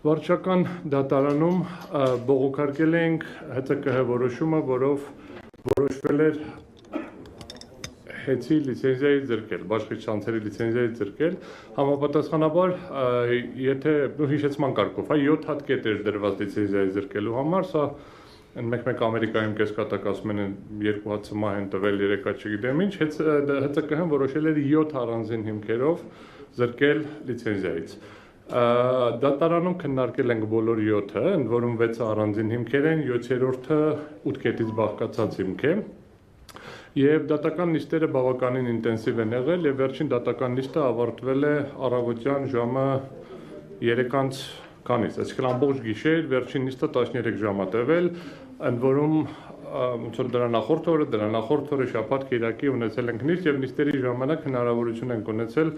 Վարչական դատարանում բողոքարկել ենք ՀԾԿՀ որոշումը, որով որոշվել էր հեծի լիցենզիայի ձրկել, բաշխից շանցերի լիցենզիայի ձրկել, համապատասխանաբար, եթե հիշեցման կարգով, 7 հատ կետ էր դրված լիցենզիայի ձրկելու համար, սա մեկ Ամերիկայում կեսկատակ ասում են 2 հատ սմահ են տվել, 3 հատ չգիտեմ ինչ, ՀԾԿՀ-ն որոշել էր 7 առանձին հիմքերով ձրկել լիցենզիայից։ Դատարանում քննարկել ենք բոլոր 7-ը, ընդ որում 6-ը առանձին հիմքեր են, 7-րդը 8 կետից բաղկացած հիմք է։ Եվ դատական նիստերը բավականին ինտենսիվ են եղել եւ վերջին դատական նիստը ավարտվել է առավոտյան ժամը 3-ից քանից, այսինքն ամբողջ գիշեր, վերջին նիստը 13 ժամ է տևել, ընդ որում ոնց որ դրա նախորդ օրը շաբաթ կիրակի ունեցել ենք նիստ եւ նիստերի ժամանակ հնարավորություն ենք ունեցել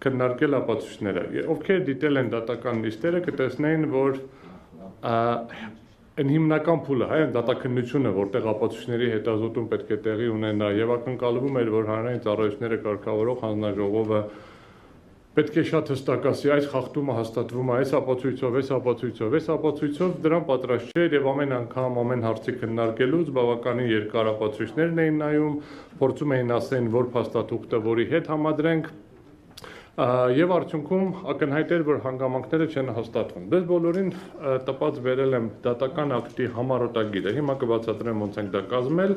քննարկել ապացույցները։ Ովքեր դիտել են դատական նիստերը, կտեսնեին, որ այն հիմնական փուլը, այն դատաքննությունը, որտեղ ապացույցների հետազոտում պետք է տեղի ունենա եւ ակնկալվում էր, որ հանրային ծառայությունները կարգավորող հանձնաժողովը պետք է շատ հստակասի այս խախտումը հաստատվում է այս ապացույցով, դրան պատրաստ չէր եւ ամեն անգամ ամեն հարցի քննարկելուց բավականին երկար ապացույցներն էին նայում, փորձում էին ասեն, որ փաստաթուղթը որի հետ համադրենք եւ արդյունքում ակնհայտ էր, որ հանգամանքները չեն հաստատվում։ Դες բոլորին տպած վերել եմ դատական ակտի համառոտագիրը։ Հիմա կբացատրեմ ոնց ենք դա կազմել։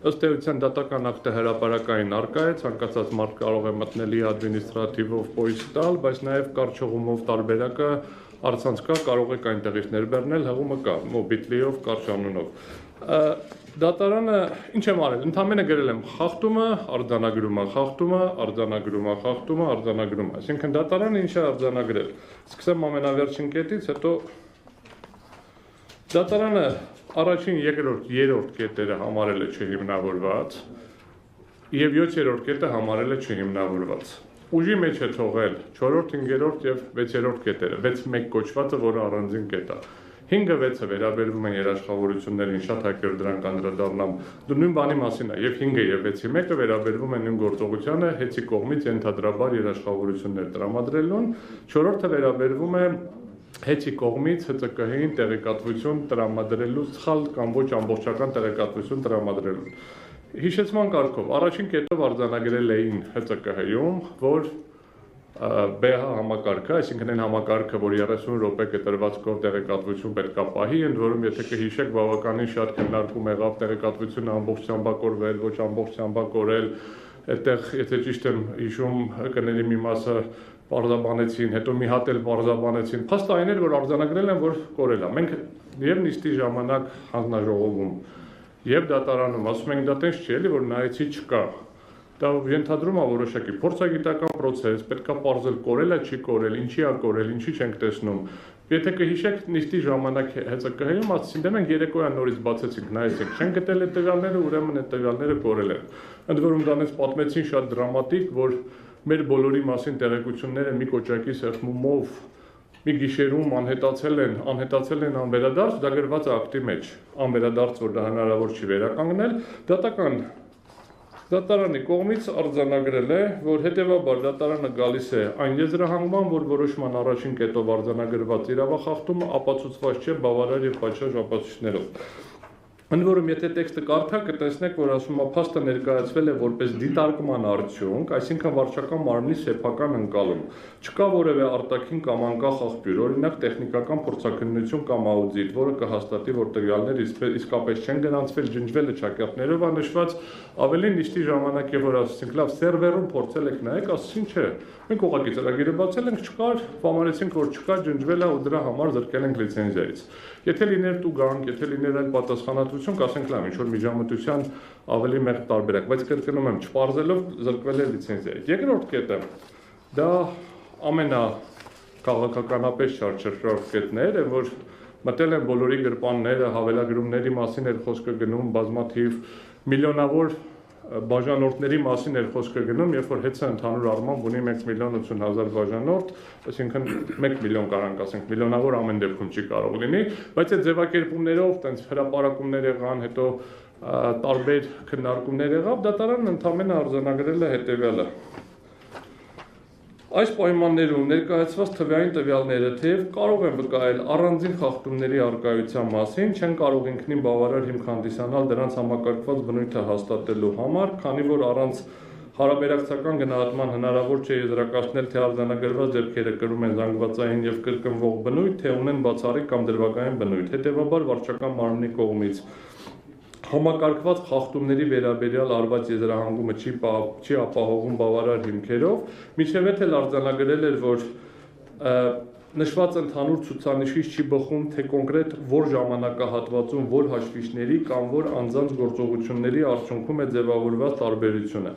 Ըստ էության դատական ակտը հրապարակային առկա է, ցանկացած մարդ կարող է մտնել ադմինիստրատիվով պոյս տալ, բայց նաեւ կարճողումով տարբերակը առցանց կա, կարող եք այնտեղից ներբեռնել, հղումը կա, մոբիլիով, կարճ անունով։ Դատարանը ինչ եմ արել, ընդամենը գրել եմ խախտումը, արձանագրումը, խախտումը, արձանագրումը, խախտումը, արձանագրումը, այսինքն դատարանը ինչ է արձանագրել։ Սկսեմ ամենավերջին կետից, հետո դատարանը առաջին, երկրորդ, երրորդ կետերը համարել է չհիմնավորված եւ 7-րդ կետը համարել է չհիմնավորված։ Ուժի մեջ է թողել 4-րդ, 5-րդ եւ 6-րդ կետերը, 6-1 կոչվածը, որը առանձին կետ է։ 5-6-ը վերաբերվում են երաշխավորություններին, շատ հայկեր դրան կանդրադառնամ, նույն բանի մասին է, եւ 5-ը եւ 6-ի մեկը վերաբերվում են նույն գործողությանը, հեծի կողմից ենթադրաբար երաշխավորություններ տրամադրելուն, 4-րդը վերաբերվում է հեծի կողմից ՀԾԿՀ-ին տեղեկատվություն տրամադրելու, սխալ կամ ոչ ամբողջական տեղեկատվություն տրամադրելուն։ Հիշեցման կարգով, առաջին կետով արձանագրել էին ՀԾԿՀ-ում, որ ԲՀ համակարգը, այսինքն այն համակարգը, որ 30 րոպե կտրվածքով տեղեկատվություն պետք է պահի, ընդ որում եթե կհիշեք, բավականին շատ քննարկում եղավ տեղեկատվությունը ամբողջությամբ կորվել, ոչ ամբողջությամբ կորել, այդտեղ եթե ճիշտ եմ հիշում, ՀԿ-ների մի մասը պարզաբանեցին, հետո մի հատ էլ պարզաբանեցին, փաստը այն էր, որ արձանագրել են, որ կորել է։ Մենք եւ նիստի ժամանակ հանձնաժողովում եւ դատարանում ասում ենք դա տես չի էլի, որ նայեցի չկա։ Դա ենթադրում է որոշակի փորձագիտական process, պետք է պարզել կորել է, չի կորել, ինչի է կորել, ինչի չենք տեսնում։ Եթե կհիշեք, նիստի ժամանակ ՀԾԿՀ-ում ասեցին, դե մենք երեկոյան նորից բացեցինք, նայեցինք, չեն գտել այդ տվյալները, ուրեմն այդ տվյալները կորել են։ Ընդ որում դրանից պատմեցին շատ դրամատիկ, որ մեր բոլորի մասին տեղեկությունները մի կոճակի սեղմումով մի գիշերում անհետացել են անվերադարձ, դա գրված է ակտի մեջ, անվերադարձ, որ դա հնարավոր չի վերականգնել, դատարանի կողմից արձանագրել է, որ հետևաբար դատարանը գալիս է այն եզրահանգման, որ որոշման առաջին կետով արձանագրված իրավախախտումը ապացուցված չէ բավարար եւ պատշաճ ապացույցներով։ Ընդ որում, եթե տեքստը կարդաք, կտեսնեք, որ ասում է փաստը ներկայացվել է որպես դիտարկման արդյունք, այսինքն վարչական մարմնի սեփական ընկալում։ Չկա որևէ արտաքին կամ անկախ աղբյուր, օրինակ տեխնիկական փորձաքննություն կամ աուդիտ, որը կհաստատի, որ տվյալները իսկապես չեն գրանցվել, ջնջվել չակերտներով անշված, ավելին նիստի ժամանակ է, որ ասեցինք, լավ, սերվերում փորձել եք նայեք, ասեցին չէ։ Մենք ուղղակի ծրագիրը բացել ենք, չկար, համարեցինք, որ չկա, ջնջվել է ու դրա համար զրկել ենք լիցենզիայից։ Եթե լիներ տուգանք, եթե լիներ այլ պատասխանատվություն, կասենք լավ, ինչ որ միջամտության ավելի մեծ տարբերակ, բայց կրկնում եմ, չպարզելով զրկվել է լիցենզիայից։ Երկրորդ կետը դա ամենաքաղաքականապես շարժարշավ կետներ է, որ մտել են բոլորի գրպանները, հավելագրումների մասին էր խոսքը գնում, բազմաթիվ միլիոնավոր բաժանորդների մասին էր խոսքը գնում, երբ որ հեծը ընդհանուր առմամբ ունի 1,80,000 բաժանորդ, այսինքն 1 միլիոն կարանք ասենք, միլիոնավոր ամեն դեպքում չի կարող լինի, բայց այդ ձևակերպումներով, տենց հրապարակումներ եղան, հետո տարբեր քննարկումներ եղավ, դատարանն ընդամենը արձանագրել է հետևյալը։ Այս պայմաններում ներկայացված թվային տվյալները թեև կարող են վկայել առանձին խախտումների առկայության մասին, չեն կարող ինքնին բավարար հիմք հանդիսանալ դրանց համակարգված բնույթը հաստատելու համար, քանի որ առանց հարաբերակցական գնահատման հնարավոր չէ եզրակացնել, թե արձանագրված դեպքերը կրում են զանգվածային եւ կրկնվող բնույթ, թե ունեն բացառիկ կամ դրվագային բնույթ։ Հետևաբար վարչական մարմնի կողմից համակարգված խախտումների վերաբերյալ արված եզրահանգումը չի ապահովում բավարար հիմքերով, մինչև էլ արձանագրել էր, որ նշված ընդհանուր ցուցանիշից չի բխում, թե կոնկրետ որ ժամանակահատվածում, որ հաշվիչների կամ որ անձանց գործողությունների արդյունքում է ձևավորված տարբերությունը։